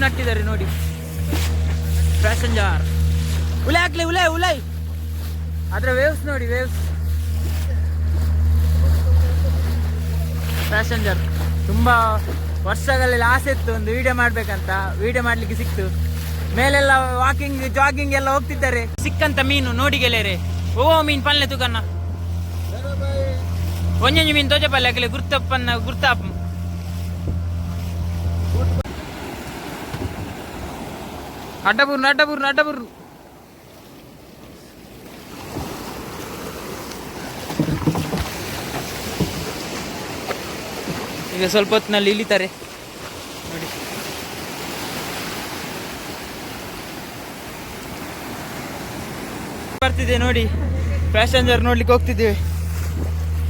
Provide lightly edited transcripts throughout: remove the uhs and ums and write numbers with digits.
ನಟ್ಟಿದ್ದಾರೆ ನೋಡಿ. ಪ್ಯಾಸೆಂಜರ್ ಉಲೆ ಹಾಕ್ಲಿ, ಉಲೆ ಉಲೈ. ಅದ್ರ ವೇವ್ಸ್ ನೋಡಿ, ವೇವ್ಸ್. ಪ್ಯಾಸೆಂಜರ್ ತುಂಬಾ ವರ್ಷಗಳಲ್ಲಿ ಆಸೆ ಇತ್ತು ಒಂದು ವಿಡಿಯೋ ಮಾಡ್ಬೇಕಂತ. ವಿಡಿಯೋ ಮಾಡ್ಲಿಕ್ಕೆ ಸಿಕ್ತು. ಮೇಲೆಲ್ಲ ವಾಕಿಂಗ್ ಜಾಗಿಂಗ್ ಎಲ್ಲ ಹೋಗ್ತಿದ್ದಾರೆ. ಸಿಕ್ಕಂತ ಮೀನು ನೋಡಿ ಗೆಳೆಯರೆ. ಓ ಮೀನ್ ಪಲ್ಲೆ ತುಕನ್ನ ಒಂಜೊಂಜು ಮೀನು ತೋಜ ಪಲ್ಲೆ ಹಾಕಲಿ ಗುರ್ತಪ್ಪನ್ನ ಗುರ್ತಾಪ್. ಅಡ್ಡಬೂರ್ನು ಅಡ್ಡಬೂರ್ನು ಅಡ್ಡಬೂರ್ನು. ಈಗ ಸ್ವಲ್ಪ ಹೊತ್ತಿನಲ್ಲಿ ಇಳಿತಾರೆ ನೋಡಿ. ಬರ್ತಿದೆ ನೋಡಿ, ಪ್ಯಾಸೆಂಜರ್ ನೋಡ್ಲಿಕ್ಕೆ ಹೋಗ್ತಿದ್ದೇವೆ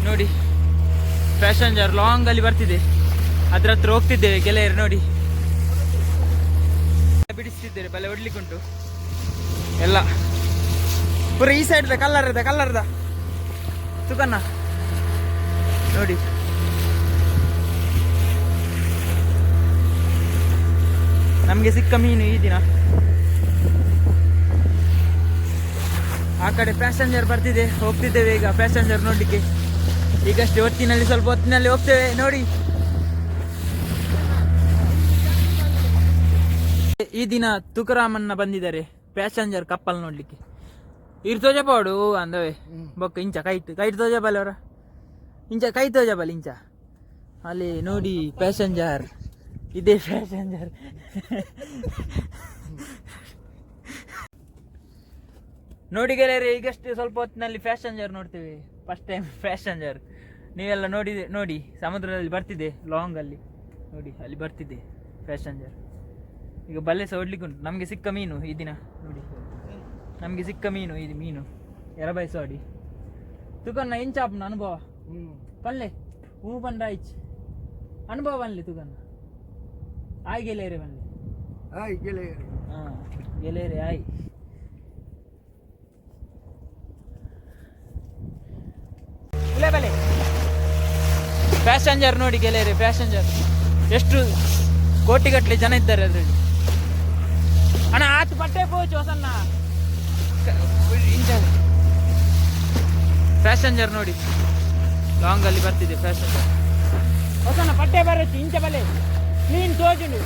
ನೋಡಿ. ಪ್ಯಾಸೆಂಜರ್ ಲಾಂಗ್ ಅಲ್ಲಿ ಬರ್ತಿದೆ, ಅದ್ರ ಹತ್ರ ಹೋಗ್ತಿದ್ದೇವೆ ಗೆಳೆಯರು ನೋಡಿ. ಬಿಡಿಸ್ತಿದ್ದೇವೆ, ಬಲೆ ಹೊಡ್ಲಿಕ್ಕೆ ಉಂಟು ಎಲ್ಲ ಪೂರ. ಈ ಸೈಡ್ ಕಲ್ಲರ್ದ ತುಕನ್ನ ನೋಡಿ. ನಮ್ಗೆ ಸಿಕ್ಕ ಮೀನು ಈ ದಿನ. ಆ ಕಡೆ ಪ್ಯಾಸೆಂಜರ್ ಬರ್ತಿದೆ, ಹೋಗ್ತಿದ್ದೇವೆ ಈಗ ಪ್ಯಾಸೆಂಜರ್ ನೋಡ್ಲಿಕ್ಕೆ. ಈಗಷ್ಟೇ ಹೊತ್ತಿನಲ್ಲಿ ಸ್ವಲ್ಪ ಹೊತ್ತಿನಲ್ಲಿ ಹೋಗ್ತೇವೆ ನೋಡಿ. ಈ ದಿನ ತುಕರಾಮನ್ನ ಬಂದಿದ್ದಾರೆ ಪ್ಯಾಸೆಂಜರ್ ಕಪ್ಪಲ್ ನೋಡ್ಲಿಕ್ಕೆ. ಇರ್ ತೋಜಪಾಡು ಅಂದವೆ ಬೊಕ್ಕ ಇಂಚ ಕೈಟ್ ತೋಜಬಲ್ ಅವರ ಇಂಚ ಕೈ ತೋಜಬಲ್ ಇಂಚ ಅಲ್ಲಿ ನೋಡಿ. ಪ್ಯಾಸೆಂಜರ್ ಇದೇ ಪ್ಯಾಸೆಂಜರ್. ನೋಡಿ ಗೆಳೆಯರೆ, ಈಗಷ್ಟೇ ಸ್ವಲ್ಪ ಹೊತ್ತಿನಲ್ಲಿ ಪ್ಯಾಸೆಂಜರ್ ನೋಡ್ತೇವೆ. First time passenger. ನೀವೆಲ್ಲ ನೋಡಿ ಸಮುದ್ರದಲ್ಲಿ ಬರ್ತಿದೆ ಲಾಂಗ್ ಅಲ್ಲಿ ನೋಡಿ, ಅಲ್ಲಿ ಬರ್ತಿದೆ ಪ್ಯಾಸೆಂಜರ್. ಈಗ ಬಲ್ಲೆ ಸಹ ಹೊಡ್ಲಿಕ್ಕೆ ಉಂಟು. ನಮಗೆ ಸಿಕ್ಕ ಮೀನು ಈ ದಿನ ನೋಡಿ. ನಮಗೆ ಸಿಕ್ಕ ಮೀನು ಇದು ಮೀನು ಎರಬಾಯಿ ಸೋಡಿ ತುಕನ್ನ ಇಂಚಾಪ್ನ ಅನುಭವ ಪಲ್ಲೆ ಹೂ ಬಂದ ಆಯ್ತು ಅನುಭವ ಬನ್ಲಿ ತುಕನ್ನ. ಆಯ್ ಗೆಳೆಯರೆ ಬನ್ನಿ, ಆಯ್ ಗೆಳೆಯರೆ. ಹಾಂ ಗೆಳೆಯರೆ ಆಯ್. ಬಲೆ ಪ್ಯಾಸೆಂಜರ್ ನೋಡಿ ಗೆಳೆಯರೆ, ಪ್ಯಾಸೆಂಜರ್ ಎಷ್ಟು ಕೋಟಿಗಟ್ಟಲೆ ಜನ ಇದ್ದಾರೆ ಅದರಲ್ಲಿ. ಅಣ್ಣ ಆತು ಪಟ್ಟೆ ಪೋಚು ಹೊಸನ್ನ ಪ್ಯಾಸೆಂಜರ್ ನೋಡಿ ಲಾಂಗ್ ಅಲ್ಲಿ ಬರ್ತಿದೆ ಪ್ಯಾಸೆಂಜರ್. ಹೊಸನ್ನ ಪಟ್ಟೆ ಬರಚ್ಚು ಇಂಚ ಬಲೆ ಕ್ಲೀನ್ ತೋಜುಂಡು.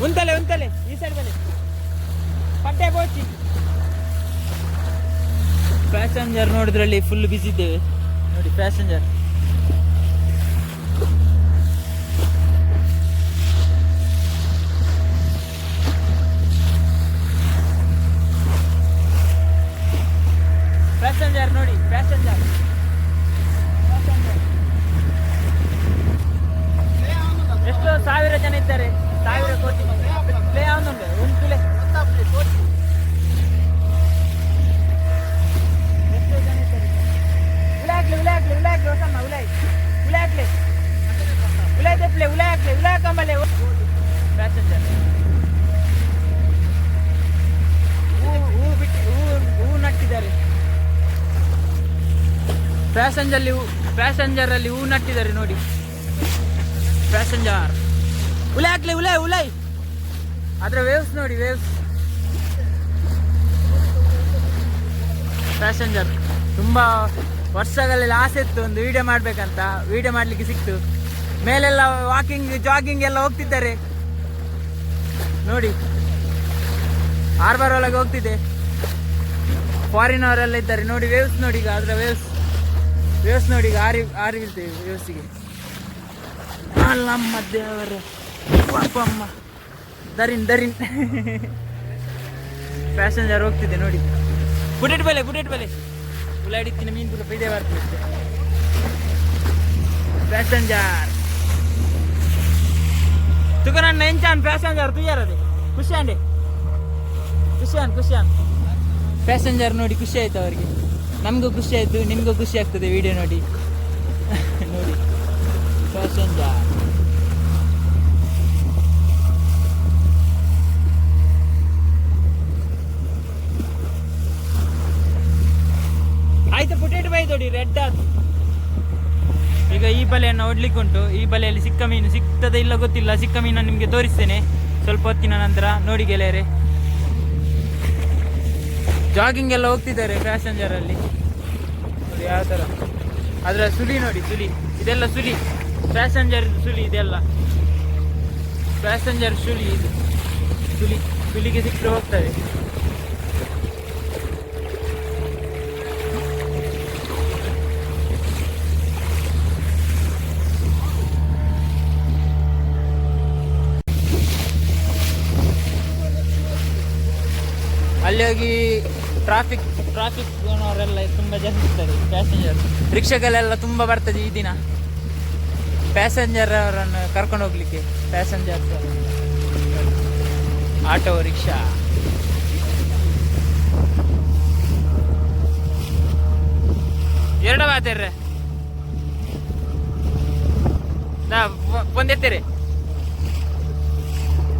ಉಂತಲೆ ಈ ಸೈಡ್ ಬಲೆ ಪಟ್ಟೆ ಪೋಚಿ. ಪ್ಯಾಸೆಂಜರ್ ನೋಡಿದ್ರಲ್ಲಿ ಫುಲ್ ಬಿಸಿ ಇದ್ದೇವೆ ನೋಡಿ. ಪ್ಯಾಸೆಂಜರ್ ಪ್ಯಾಸೆಂಜರ್ ನೋಡಿ, ಪ್ಯಾಸೆಂಜರ್ ಎಷ್ಟು ಸಾವಿರ ಜನ ಇದ್ದಾರೆ, ಸಾವಿರ ಕೋಟಿ ಪ್ಲೇ ಯಾವ್ದುಂಟು ಒಂದು ಪ್ಲೇ ಎಷ್ಟು ಜನ ಇದ್ದಾರೆ. ಉಲಾಕ್ಲಿ ಹೊಸಮ್ಮ ಉಲಾಯ್ ತೆಪ್ಲೆ ಉಲಾಕಂಬಲೆ ಪ್ಯಾಸೆಂಜರ್. ಹೂ ನಟ್ಟಿದ್ದಾರೆ ಪ್ಯಾಸೆಂಜರ್ ಅಲ್ಲಿ ಹೂ ನಟ್ಟಿದ್ದಾರೆ ನೋಡಿ. ಪ್ಯಾಸೆಂಜರ್ ಉಲಾಯ್ ಅದ್ರ ವೇವ್ಸ್ ನೋಡಿ, ವೇವ್ಸ್. ಪ್ಯಾಸೆಂಜರ್ ತುಂಬಾ ವರ್ಷಗಳಲ್ಲಿ ಆಸೆ ಇತ್ತು ಒಂದು ವಿಡಿಯೋ ಮಾಡ್ಬೇಕಂತ. ವಿಡಿಯೋ ಮಾಡ್ಲಿಕ್ಕೆ ಸಿಕ್ತು. ಮೇಲೆಲ್ಲ ವಾಕಿಂಗ್ ಜಾಗಿಂಗ್ ಎಲ್ಲ ಹೋಗ್ತಿದ್ದಾರೆ ನೋಡಿ. ಹಾರ್ಬರ್ ಒಳಗೆ ಹೋಗ್ತಿದೆ. ಫಾರಿನ್ ಅವರೆಲ್ಲ ಇದ್ದಾರೆ ನೋಡಿ. ವೇವ್ಸ್ ನೋಡಿ, ಈಗ ಅದರ ವೇವ್ಸ್ ನೋಡಿ. ಈಗ ಆರಿ ಬೀಳ್ತೇವೆ ವೇವ್ಸಿಗೆ. ಅಲ್ಲಮ್ಮ ದೇವರ ಪಾಪಮ್ಮ ದರಿನ್ ಪ್ಯಾಸೆಂಜರ್ ಹೋಗ್ತಿದೆ ನೋಡಿ. ಬುಡೆಟ್ ಬೆಲೆ ಉಲಾಡಿತ್ತಿನ ಮೀನು ಕೂಡ ಇದೇ ಬರ್ತದೆ. ಪ್ಯಾಸೆಂಜರ್ ತುಕನನ್ನ ಎಂಚಾನ್ ಪ್ಯಾಸೆಂಜರ್ ತುಯ್ಯಾರದೆ ಖುಷಿಯಾನ್ ಪ್ಯಾಸೆಂಜರ್ ನೋಡಿ. ಖುಷಿ ಆಯ್ತು ಅವರಿಗೆ, ನಮಗೂ ಖುಷಿ ಆಯ್ತು, ನಿಮಗೂ ಖುಷಿ ಆಗ್ತದೆ ವಿಡಿಯೋ ನೋಡಿ. ನೋಡಿ ಪ್ಯಾಸೆಂಜರ್ ಆಯ್ತು. ಪುಟೇಟ್ ಬೈ ನೋಡಿ ರೆಡ್ ಆಯ್ತು. ಈಗ ಈ ಬಲೆಯನ್ನು ಹೊಡ್ಲಿಕ್ಕೆ ಉಂಟು. ಈ ಬಲೆಯಲ್ಲಿ ಸಿಕ್ಕ ಮೀನು ಸಿಗ್ತದೆ ಇಲ್ಲ ಗೊತ್ತಿಲ್ಲ. ಸಿಕ್ಕ ಮೀನನ್ನು ನಿಮಗೆ ತೋರಿಸ್ತೇನೆ ಸ್ವಲ್ಪ ಹೊತ್ತಿನ ನಂತರ. ನೋಡಿ ಗೆಳೆಯರೆ, ಜಾಗಿಂಗ್ ಎಲ್ಲ ಹೋಗ್ತಿದ್ದಾರೆ ಪ್ಯಾಸೆಂಜರಲ್ಲಿ. ನೋಡಿ ಯಾವ ಥರ ಅದರ ಸುಳಿ ನೋಡಿ, ಸುಳಿ ಇದೆಲ್ಲ ಸುಳಿ, ಪ್ಯಾಸೆಂಜರ್ ಸುಳಿ ಇದೆಲ್ಲ ಪ್ಯಾಸೆಂಜರ್ ಸುಳಿ. ಇದು ಸುಳಿ, ಸುಳಿಗೆ ಸಿಕ್ಕರೆ ಹೋಗ್ತದೆ. ಅಲ್ಲಿ ಹೋಗಿ ಟ್ರಾಫಿಕ್ ಅವರೆಲ್ಲ ತುಂಬ ಜಾಸ್ತಿ ಇರ್ತಾರೆ. ಪ್ಯಾಸೆಂಜರ್ ರಿಕ್ಷಾಗಳೆಲ್ಲ ತುಂಬ ಬರ್ತದೆ ಈ ದಿನ ಪ್ಯಾಸೆಂಜರ್ ಅವರನ್ನು ಕರ್ಕೊಂಡು ಹೋಗ್ಲಿಕ್ಕೆ. Passengers auto rickshaw. ಎರಡು ಬಾತೇರ್ರೆ ಒಂದೆತ್ತೇರೆ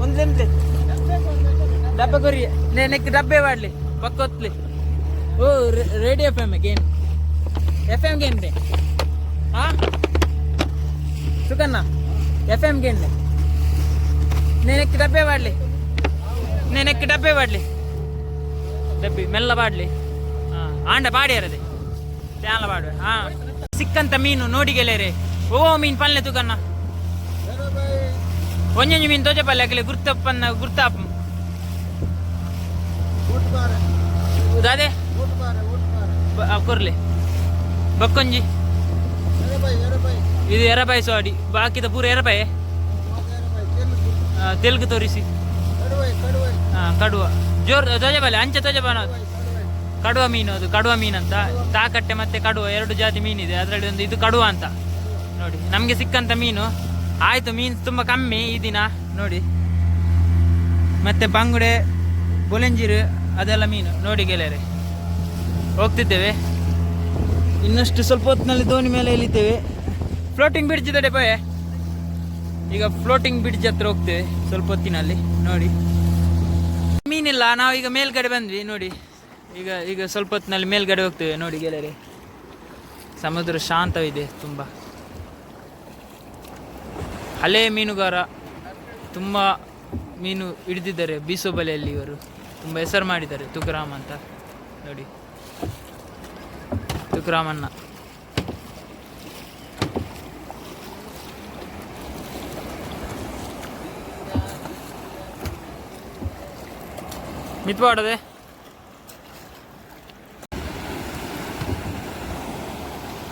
ಒಂದೆಂತೆ ಡಬ್ಬೆ ಕೊರಿ ನೆಕ್ ಡಬ್ಬೆ ಮಾಡ್ಲಿ ಪಕ್ಕೊತ್ಲಿ. ಓ radio F M gain F M gain ಹಾ ಸುಕನ್ನ ಎಫ್ ಎಮ್ ಗೇನ್ ನೆನಕ್ಕೆ ಡಬ್ಬೆ ಮಾಡ್ಲಿ, ನೆನಕ್ಕೆ ಡಬ್ಬೆ ಮಾಡ್ಲಿ, ಡಬ್ಬಿ ಮೆಲ್ಲ ಬಾಡ್ಲಿ. ಹಾಂ ಆಂಡ ಬಾಡ್ಯಾರದೆ ತ್ಯಾಲ ಬಾಡುವ. ಹಾಂ ಸಿಕ್ಕಂತ ಮೀನು ನೋಡಿ ಗೆಳೆಯರೆ. ಓ ಮೀನು ಪಲ್ಲೆ ತುಕನ್ನ ಒಂಜೊಂಜು ಮೀನು ತೋಜ ಪಲ್ಲೆ ಆಗಲಿ ಗುರ್ತಪ್ಪನ್ನ ಗುರ್ತಾಪ್ ಅದೇ ಕೊರ್ಲಿ ಬಕ್ಕೊಂಜಿ. ಇದು ಎರಬಾಯಿ ಸಾಡಿ ಬಾಕಿದ ಪೂರ ಎರಬಾಯಿ ತೆಲುಗು ತೋರಿಸಿ. ಹಾಂ ಕಡುವ ಜೋರ್ ತೋಜಬಾಲೆ ಅಂಚೆ ತೋಜಬಾನ ಕಡುವ ಮೀನು. ಅದು ಕಡುವ ಮೀನು ಅಂತ. ತಾಕಟ್ಟೆ ಮತ್ತೆ ಕಡುವ ಎರಡು ಜಾತಿ ಮೀನಿದೆ. ಅದರಲ್ಲಿ ಒಂದು ಇದು ಕಡುವ ಅಂತ. ನೋಡಿ ನಮಗೆ ಸಿಕ್ಕಂತ ಮೀನು ಆಯಿತು. ಮೀನು ತುಂಬ ಕಮ್ಮಿ ಈ ದಿನ ನೋಡಿ. ಮತ್ತೆ ಬಂಗುಡೆ ಬೊಲೆಂಜಿರು ಅದೆಲ್ಲ ಮೀನು ನೋಡಿ ಗೆಳೆಯರೆ. ಹೋಗ್ತಿದ್ದೇವೆ ಇನ್ನಷ್ಟು ಸ್ವಲ್ಪ ಹೊತ್ತಿನಲ್ಲಿ ದೋಣಿ ಮೇಲೆ ಇಳಿತೇವೆ. ಫ್ಲೋಟಿಂಗ್ ಬ್ರಿಡ್ಜ್ ಇದೆ ಬಾಯ್. ಈಗ ಫ್ಲೋಟಿಂಗ್ ಬ್ರಿಡ್ಜ್ ಹತ್ರ ಹೋಗ್ತೇವೆ ಸ್ವಲ್ಪ ಹೊತ್ತಿನಲ್ಲಿ ನೋಡಿ. ಮೀನಿಲ್ಲ, ನಾವು ಈಗ ಮೇಲ್ಗಡೆ ಬಂದ್ವಿ ನೋಡಿ. ಈಗ ಈಗ ಸ್ವಲ್ಪ ಹೊತ್ತಿನಲ್ಲಿ ಮೇಲ್ಗಡೆ ಹೋಗ್ತೇವೆ ನೋಡಿ ಗೆಳೆಯರೆ. ಸಮುದ್ರ ಶಾಂತವಿದೆ ತುಂಬ. ಹಳೆ ಮೀನುಗಾರ ತುಂಬ ಮೀನು ಹಿಡಿದಿದ್ದಾರೆ ಬೀಸೋ ಬಲೆಯಲ್ಲಿ. ಇವರು ತುಂಬ ಹೆಸರು ಮಾಡಿದ್ದಾರೆ. ತುಕರಾಮ್ ಅಂತ ನೋಡಿ, ತುಕರಾಮಣ್ಣ. ಮಿತ್ವಾಡದೆ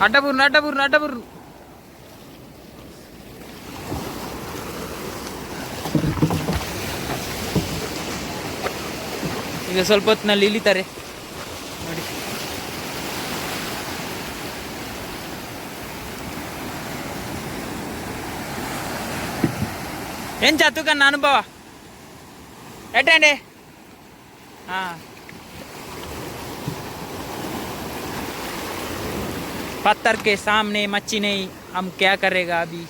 ಅಡ್ಡಪೂರ್ಣ ಅಡ್ಡಪೂರ್ಣ ಅಡ್ಡಪೂರ್ಣ. ಈಗ ಸ್ವಲ್ಪ ಹೊತ್ತಿನಲ್ಲಿ ಇಳಿತಾರೆ ನೋಡಿ. ಏನ್ ಚಾತುಕನ್ನ ಅನುಭವ ಎಟ್ಟಂಡೆ. हाँ पत्थर के सामने मच्छी नहीं, हम क्या करेगा अभी.